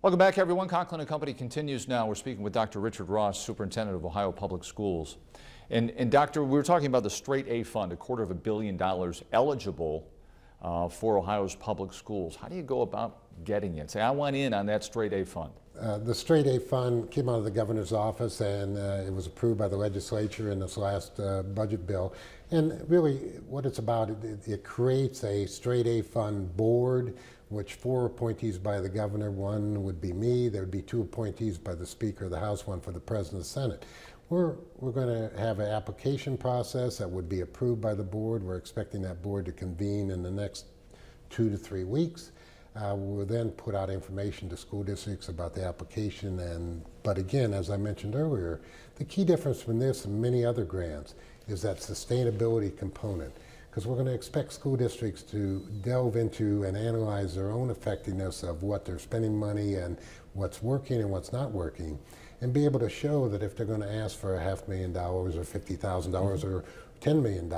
Welcome back, everyone. Conklin and Company continues now. We're speaking with Dr. Richard Ross, Superintendent of Ohio Public Schools. And Doctor, we were talking about the Straight A Fund, $250 million eligible for Ohio's public schools. How do you go about getting it? Say, I want in on that Straight A Fund. The Straight A Fund came out of the governor's office, and it was approved by the legislature in this last budget bill. And really what it's about, it creates a Straight A Fund board, which 4 appointees by the governor, 1 would be me, there would be 2 appointees by the Speaker of the House, 1 for the President of the Senate. We're going to have an application process that would be approved by the board. We're expecting that board to convene in the next 2 to 3 weeks. We'll then put out information to school districts about the application. But again, as I mentioned earlier, the key difference from this and many other grants is that sustainability component. Because we're going to expect school districts to delve into and analyze their own effectiveness of what they're spending money and what's working and what's not working, and be able to show that if they're going to ask for $500,000 or $50,000 or $10 million,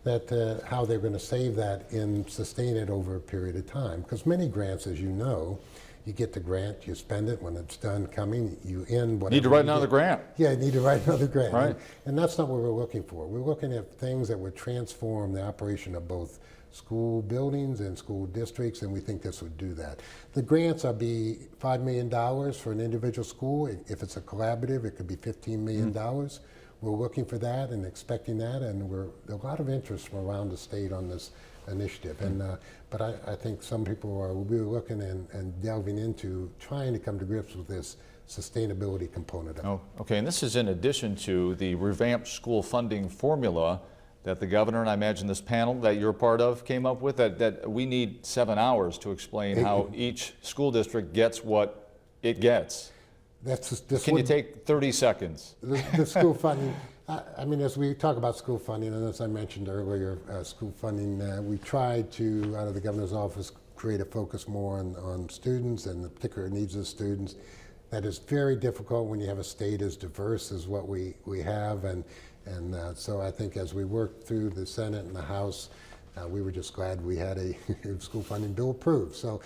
that how they're going to save that and sustain it over a period of time. Because many grants, as you know, you get the grant, you spend it, when it's done coming, you end whatever. Need to write another grant. Yeah, you need to write another grant. Right. And that's not what we're looking for. We're looking at things that would transform the operation of both school buildings and school districts, and we think this would do that. The grants will be $5 million for an individual school. If it's a collaborative, it could be $15 million. We're looking for that and expecting that, and there's a lot of interest from around the state on this initiative. But I think some people are really looking and delving into trying to come to grips with this sustainability component of it. Oh, okay, and this is in addition to the revamped school funding formula that the governor, and I imagine this panel that you're part of, came up with, that we need 7 hours to explain how each school district gets what it gets. Can you take 30 seconds? The school funding, I mean, as we talk about school funding, and as I mentioned earlier, school funding, we tried to, out of the governor's office, create a focus more on students and the particular needs of students. That is very difficult when you have a state as diverse as what we have, and so I think as we worked through the Senate and the House, we were just glad we had a school funding bill approved. So,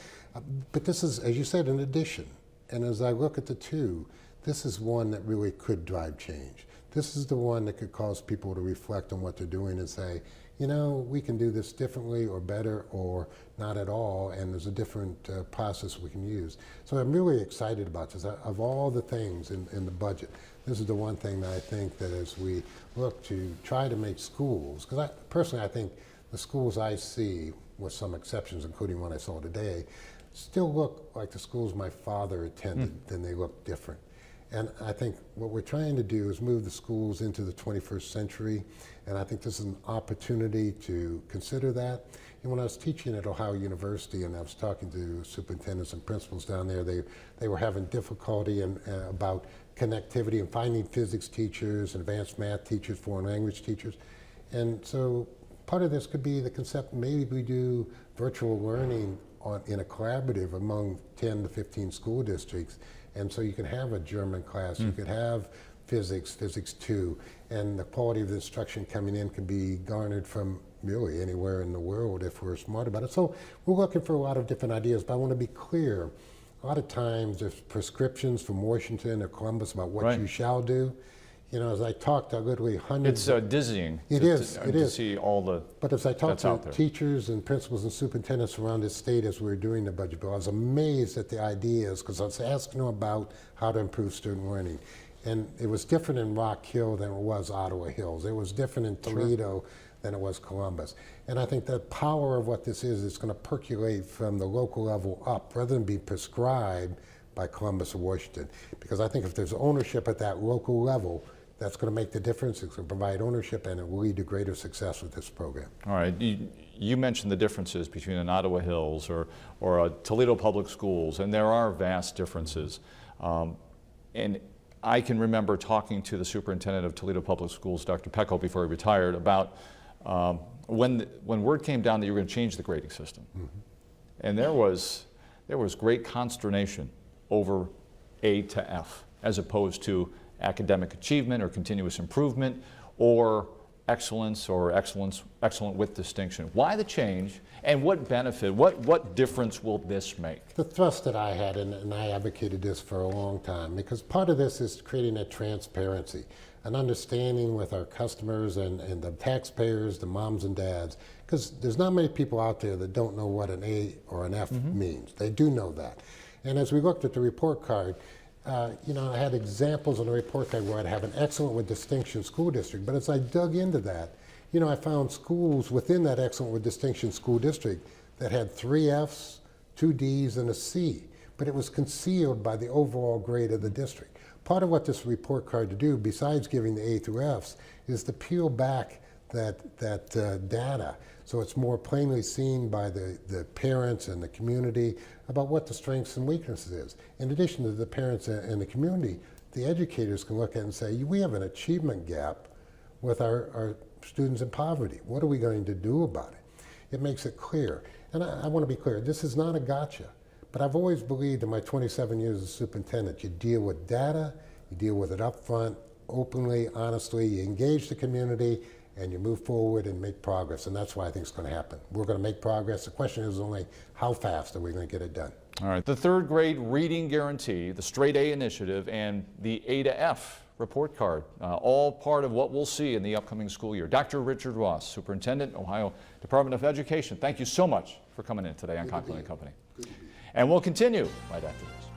but this is, as you said, an addition. And as I look at the two, this is one that really could drive change. This is the one that could cause people to reflect on what they're doing and say, you know, we can do this differently or better or not at all, and there's a different process we can use. So I'm really excited about this. Of all the things in the budget, this is the one thing that I think that as we look to try to make schools, because personally I think the schools I see, with some exceptions, including one I saw today, still look like the schools my father attended, then they look different. And I think what we're trying to do is move the schools into the 21st century, and I think this is an opportunity to consider that. And when I was teaching at Ohio University and I was talking to superintendents and principals down there, they were having difficulty about connectivity and finding physics teachers, advanced math teachers, foreign language teachers. And so part of this could be the concept, maybe we do virtual learning in a collaborative among 10 to 15 school districts, and so you can have a German class, you could have physics 2, and the quality of the instruction coming in can be garnered from really anywhere in the world if we're smart about it. So we're looking for a lot of different ideas, but I want to be clear, a lot of times there's prescriptions from Washington or Columbus about what you shall do. You know, as I talk to literally hundreds. It's dizzying. It is. To see all the. But as I talk to teachers and principals and superintendents around the state as we were doing the budget bill, I was amazed at the ideas because I was asking them about how to improve student learning. And it was different in Rock Hill than it was Ottawa Hills. It was different in Toledo than it was Columbus. And I think the power of what this is, it's going to percolate from the local level up rather than be prescribed by Columbus or Washington. Because I think if there's ownership at that local level, that's going to make the difference. It's going to provide ownership, and it will lead to greater success with this program. All right. You mentioned the differences between an Ottawa Hills or a Toledo Public Schools, and there are vast differences. And I can remember talking to the superintendent of Toledo Public Schools, Dr. Pecco, before he retired, about when word came down that you were going to change the grading system. And there was great consternation over A to F, as opposed to academic achievement or continuous improvement or excellence or excellent with distinction. Why the change, and what benefit, what difference will this make? The thrust that I had, and I advocated this for a long time, because part of this is creating that transparency, an understanding with our customers and the taxpayers, the moms and dads, because there's not many people out there that don't know what an A or an F means. They do know that. And as we looked at the report card, you know, I had examples on the report card where I'd have an excellent with distinction school district, but as I dug into that, you know, I found schools within that excellent with distinction school district that had 3 Fs, 2 Ds, and a C, but it was concealed by the overall grade of the district. Part of what this report card to do, besides giving the A through Fs, is to peel back that data so it's more plainly seen by the parents and the community about what the strengths and weaknesses is. In addition to the parents and the community, the educators can look at it and say, we have an achievement gap with our students in poverty. What are we going to do about it? It makes it clear. And I want to be clear, this is not a gotcha, but I've always believed in my 27 years as superintendent, you deal with data, you deal with it up front, openly, honestly, you engage the community, and you move forward and make progress, and that's what I think is going to happen. We're going to make progress. The question is only how fast are we going to get it done? All right, the 3rd grade reading guarantee, the Straight A initiative, and the A to F report card, all part of what we'll see in the upcoming school year. Dr. Richard Ross, Superintendent, Ohio Department of Education, thank you so much for coming in today on Conklin and Company. And we'll continue right after this.